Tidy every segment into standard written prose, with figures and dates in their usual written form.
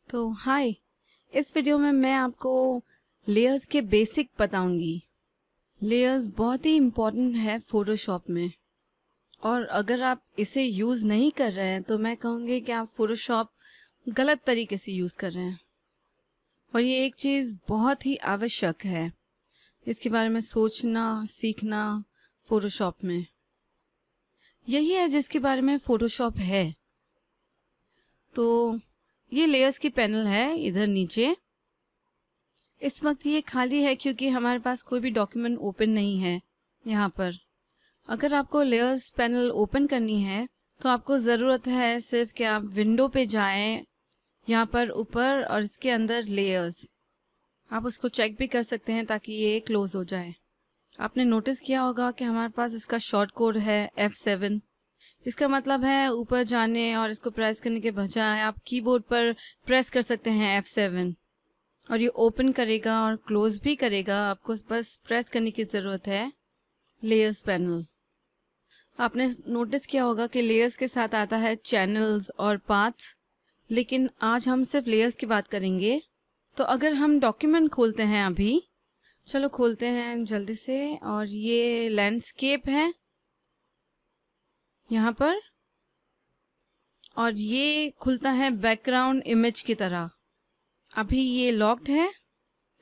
तो हाय, इस वीडियो में मैं आपको लेयर्स के बेसिक बताऊंगी। लेयर्स बहुत ही इम्पोर्टेंट है फोटोशॉप में, और अगर आप इसे यूज़ नहीं कर रहे हैं तो मैं कहूँगी कि आप फोटोशॉप गलत तरीके से यूज़ कर रहे हैं। और ये एक चीज़ बहुत ही आवश्यक है, इसके बारे में सोचना सीखना फोटोशॉप में। यही है जिसके बारे में फोटोशॉप है। तो ये लेयर्स की पैनल है इधर नीचे। इस वक्त ये खाली है क्योंकि हमारे पास कोई भी डॉक्यूमेंट ओपन नहीं है यहाँ पर। अगर आपको लेयर्स पैनल ओपन करनी है तो आपको ज़रूरत है सिर्फ कि आप विंडो पे जाएं, यहाँ पर ऊपर, और इसके अंदर लेयर्स, आप उसको चेक भी कर सकते हैं ताकि ये क्लोज हो जाए। आपने नोटिस किया होगा कि हमारे पास इसका शॉर्ट कोड है F7। इसका मतलब है ऊपर जाने और इसको प्रेस करने के बजाय आप कीबोर्ड पर प्रेस कर सकते हैं F7, और ये ओपन करेगा और क्लोज भी करेगा। आपको बस प्रेस करने की ज़रूरत है लेयर्स पैनल। आपने नोटिस किया होगा कि लेयर्स के साथ आता है चैनल्स और पाथ्स, लेकिन आज हम सिर्फ लेयर्स की बात करेंगे। तो अगर हम डॉक्यूमेंट खोलते हैं अभी, चलो खोलते हैं जल्दी से, और ये लैंडस्केप है यहाँ पर, और ये खुलता है बैकग्राउंड इमेज की तरह। अभी ये लॉक्ड है,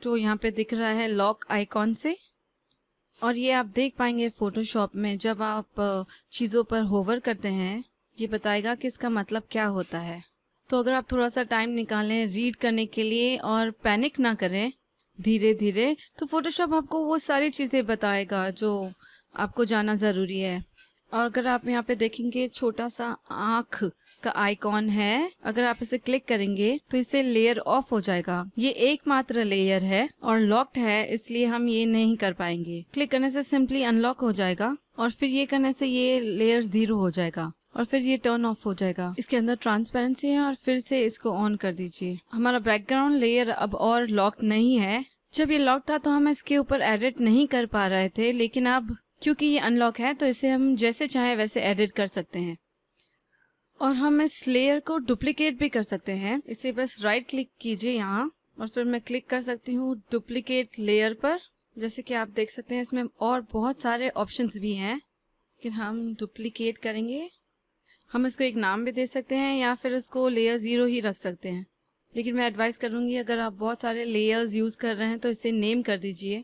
तो यहाँ पे दिख रहा है लॉक आइकॉन से, और ये आप देख पाएंगे फोटोशॉप में जब आप चीज़ों पर होवर करते हैं, ये बताएगा कि इसका मतलब क्या होता है। तो अगर आप थोड़ा सा टाइम निकालें रीड करने के लिए और पैनिक ना करें, धीरे धीरे, तो फोटोशॉप आपको वो सारी चीज़ें बताएगा जो आपको जानना ज़रूरी है। और अगर आप यहाँ पे देखेंगे, छोटा सा आँख का आइकॉन है, अगर आप इसे क्लिक करेंगे तो इससे लेयर ऑफ हो जाएगा। ये एकमात्र लेयर है और लॉक्ड है, इसलिए हम ये नहीं कर पाएंगे। क्लिक करने से सिंपली अनलॉक हो जाएगा, और फिर ये करने से ये लेयर 0 हो जाएगा, और फिर ये टर्न ऑफ हो जाएगा। इसके अंदर ट्रांसपेरेंसी है, और फिर से इसको ऑन कर दीजिए। हमारा बैकग्राउंड लेयर अब और लॉक्ड नहीं है। जब ये लॉक था तो हम इसके ऊपर एडिट नहीं कर पा रहे थे, लेकिन अब क्योंकि ये अनलॉक है तो इसे हम जैसे चाहे वैसे एडिट कर सकते हैं। और हम इस लेयर को डुप्लीकेट भी कर सकते हैं। इसे बस राइट क्लिक कीजिए यहाँ, और फिर मैं क्लिक कर सकती हूँ डुप्लीकेट लेयर पर। जैसे कि आप देख सकते हैं इसमें और बहुत सारे ऑप्शंस भी हैं, लेकिन हम डुप्लीकेट करेंगे। हम इसको एक नाम भी दे सकते हैं या फिर उसको लेयर 0 ही रख सकते हैं, लेकिन मैं एडवाइस करूँगी अगर आप बहुत सारे लेयर्स यूज़ कर रहे हैं तो इसे नेम कर दीजिए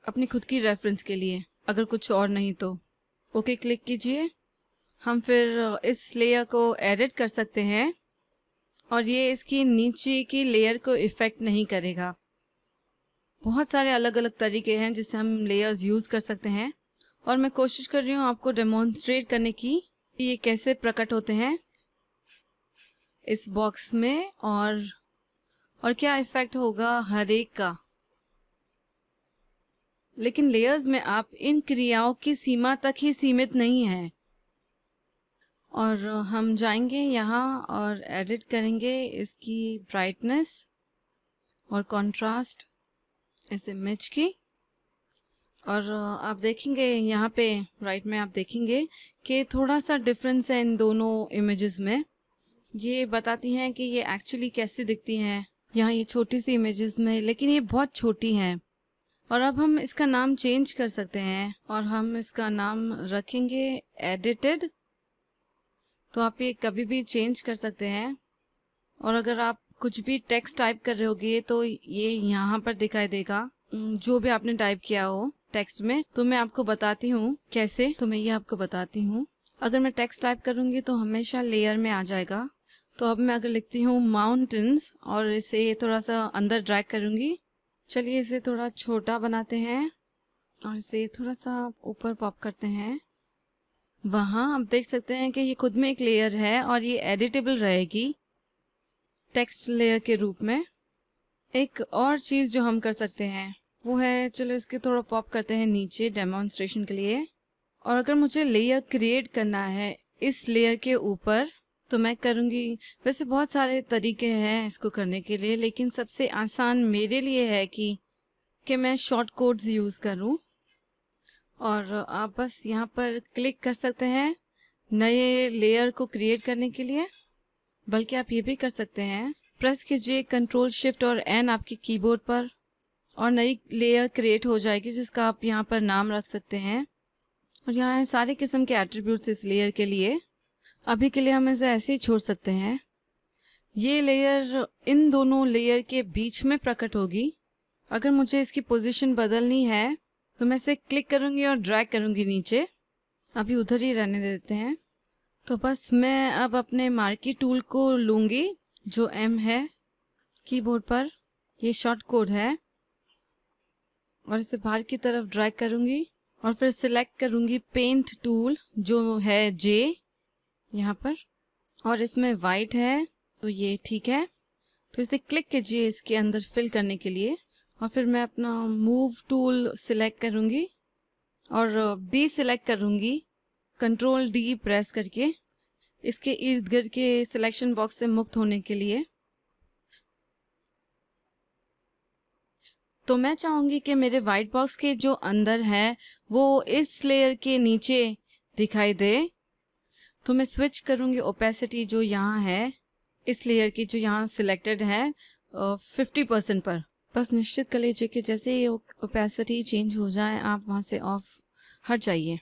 अपनी खुद की रेफरेंस के लिए, अगर कुछ और नहीं तो। ओके क्लिक कीजिए। हम फिर इस लेयर को एडिट कर सकते हैं, और ये इसकी नीचे की लेयर को इफ़ेक्ट नहीं करेगा। बहुत सारे अलग अलग तरीके हैं जिससे हम लेयर्स यूज़ कर सकते हैं, और मैं कोशिश कर रही हूँ आपको डेमोन्स्ट्रेट करने की कि ये कैसे प्रकट होते हैं इस बॉक्स में, और क्या इफ़ेक्ट होगा हर एक का। लेकिन लेयर्स में आप इन क्रियाओं की सीमा तक ही सीमित नहीं हैं। और हम जाएंगे यहाँ और एडिट करेंगे इसकी ब्राइटनेस और कंट्रास्ट इस इमेज की। और आप देखेंगे यहाँ पे राइट में आप देखेंगे कि थोड़ा सा डिफरेंस है इन दोनों इमेजेस में। ये बताती हैं कि ये एक्चुअली कैसी दिखती हैं यहाँ ये छोटी सी इमेजेस में, लेकिन ये बहुत छोटी हैं। और अब हम इसका नाम चेंज कर सकते हैं, और हम इसका नाम रखेंगे एडिटेड। तो आप ये कभी भी चेंज कर सकते हैं, और अगर आप कुछ भी टेक्स्ट टाइप कर रहे होगे तो ये यहाँ पर दिखाई देगा जो भी आपने टाइप किया हो टेक्स्ट में। तो मैं आपको बताती हूँ कैसे, तो मैं ये आपको बताती हूँ। अगर मैं टेक्स्ट टाइप करूँगी तो हमेशा लेयर में आ जाएगा। तो अब मैं अगर लिखती हूँ माउंटेन्स और इसे थोड़ा सा अंदर ड्रैग करूँगी, चलिए इसे थोड़ा छोटा बनाते हैं और इसे थोड़ा सा ऊपर पॉप करते हैं। वहाँ आप देख सकते हैं कि ये खुद में एक लेयर है और ये एडिटेबल रहेगी टेक्स्ट लेयर के रूप में। एक और चीज़ जो हम कर सकते हैं वो है, चलो इसके थोड़ा पॉप करते हैं नीचे डेमोन्स्ट्रेशन के लिए। और अगर मुझे लेयर क्रिएट करना है इस लेयर के ऊपर तो मैं करूँगी। वैसे बहुत सारे तरीके हैं इसको करने के लिए, लेकिन सबसे आसान मेरे लिए है कि मैं शॉर्ट कोड्स यूज़ करूँ। और आप बस यहाँ पर क्लिक कर सकते हैं नए लेयर को क्रिएट करने के लिए, बल्कि आप ये भी कर सकते हैं प्रेस कीजिए कंट्रोल शिफ्ट और एन आपके कीबोर्ड पर और नई लेयर क्रिएट हो जाएगी जिसका आप यहाँ पर नाम रख सकते हैं। और यहाँ है सारे किस्म के एट्रीब्यूट्स इस लेयर के लिए। अभी के लिए हम इसे ऐसे ही छोड़ सकते हैं। ये लेयर इन दोनों लेयर के बीच में प्रकट होगी। अगर मुझे इसकी पोजीशन बदलनी है तो मैं इसे क्लिक करूँगी और ड्रैग करूँगी नीचे। अभी उधर ही रहने देते हैं। तो बस मैं अब अपने मार्की टूल को लूँगी जो M है कीबोर्ड पर, ये शॉर्ट कोड है, और इसे बाहर की तरफ ड्रैग करूँगी और फिर सिलेक्ट करूँगी पेंट टूल जो है J यहाँ पर, और इसमें वाइट है तो ये ठीक है। तो इसे क्लिक कीजिए इसके अंदर फिल करने के लिए और फिर मैं अपना मूव टूल सिलेक्ट करूँगी और डी सिलेक्ट करूँगी कंट्रोल D प्रेस करके इसके इर्द गिर्द के सिलेक्शन बॉक्स से मुक्त होने के लिए। तो मैं चाहूँगी कि मेरे वाइट बॉक्स के जो अंदर है वो इस लेयर के नीचे दिखाई दे। तो मैं स्विच करूँगी ओपेसिटी जो यहाँ है इस लेयर की जो यहाँ सिलेक्टेड है 50% पर। बस निश्चित कर लीजिए कि जैसे ही ओपेसिटी चेंज हो जाए आप वहाँ से ऑफ हट जाइए।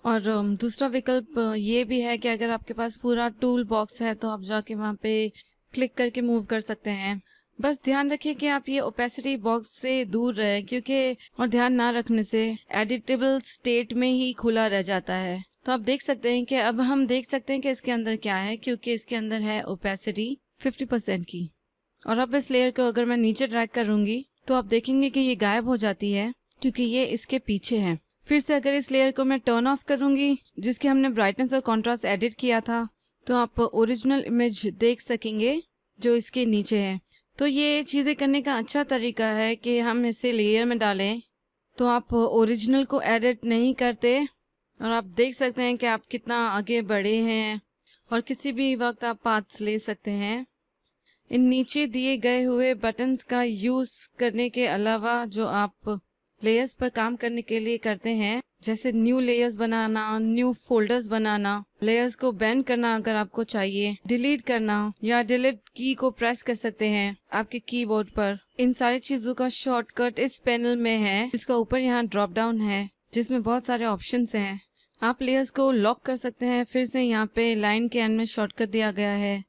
और दूसरा विकल्प ये भी है कि अगर आपके पास पूरा टूल बॉक्स है तो आप जाके वहाँ पे क्लिक करके मूव कर सकते हैं। बस ध्यान रखिए कि आप ये ओपेसिटी बॉक्स से दूर रहें क्योंकि और ध्यान ना रखने से एडिटेबल स्टेट में ही खुला रह जाता है। तो आप देख सकते हैं कि अब हम देख सकते हैं कि इसके अंदर क्या है क्योंकि इसके अंदर है ओपेसिटी 50% की। और अब इस लेयर को अगर मैं नीचे ड्रैग करूँगी तो आप देखेंगे कि ये गायब हो जाती है क्योंकि ये इसके पीछे है। फिर से अगर इस लेयर को मैं टर्न ऑफ करूँगी जिसके हमने ब्राइटनेस और कॉन्ट्रास्ट एडिट किया था तो आप ओरिजिनल इमेज देख सकेंगे जो इसके नीचे है। तो ये चीज़ें करने का अच्छा तरीका है कि हम इसे लेयर में डालें तो आप ओरिजिनल को एडिट नहीं करते और आप देख सकते हैं कि आप कितना आगे बढ़े हैं और किसी भी वक्त आप पाथ्स ले सकते हैं। इन नीचे दिए गए हुए बटन्स का यूज़ करने के अलावा जो आप लेयर्स पर काम करने के लिए करते हैं जैसे न्यू लेयर्स बनाना, न्यू फोल्डर्स बनाना, लेयर्स को बेंड करना अगर आपको चाहिए, डिलीट करना या डिलीट की को प्रेस कर सकते हैं आपके कीबोर्ड पर। इन सारी चीज़ों का शॉर्टकट इस पैनल में है जिसका ऊपर यहाँ ड्रॉप डाउन है जिसमें बहुत सारे ऑप्शंस हैं। आप लेयर्स को लॉक कर सकते हैं। फिर से यहाँ पे लाइन के एंड में शॉर्टकट दिया गया है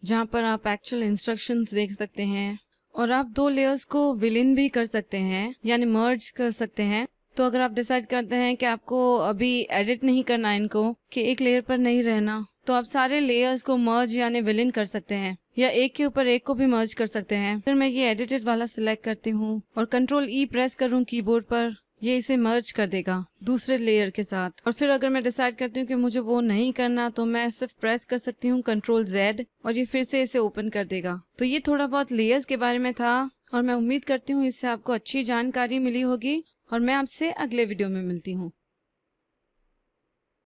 जहाँ पर आप एक्चुअल इंस्ट्रक्शंस देख सकते हैं। और आप दो लेयर्स को विलीन भी कर सकते हैं यानी मर्ज कर सकते हैं। तो अगर आप डिसाइड करते हैं कि आपको अभी एडिट नहीं करना इनको, कि एक लेयर पर नहीं रहना, तो आप सारे लेयर्स को मर्ज यानी विलीन कर सकते हैं या एक के ऊपर एक को भी मर्ज कर सकते हैं। फिर मैं ये एडिटेड वाला सिलेक्ट करती हूँ और कंट्रोल E प्रेस करूँ कीबोर्ड पर, ये इसे मर्ज कर देगा दूसरे लेयर के साथ। और फिर अगर मैं डिसाइड करती हूँ कि मुझे वो नहीं करना तो मैं सिर्फ प्रेस कर सकती हूँ कंट्रोल Z और ये फिर से इसे ओपन कर देगा। तो ये थोड़ा बहुत लेयर्स के बारे में था और मैं उम्मीद करती हूँ इससे आपको अच्छी जानकारी मिली होगी और मैं आपसे अगले वीडियो में मिलती हूँ।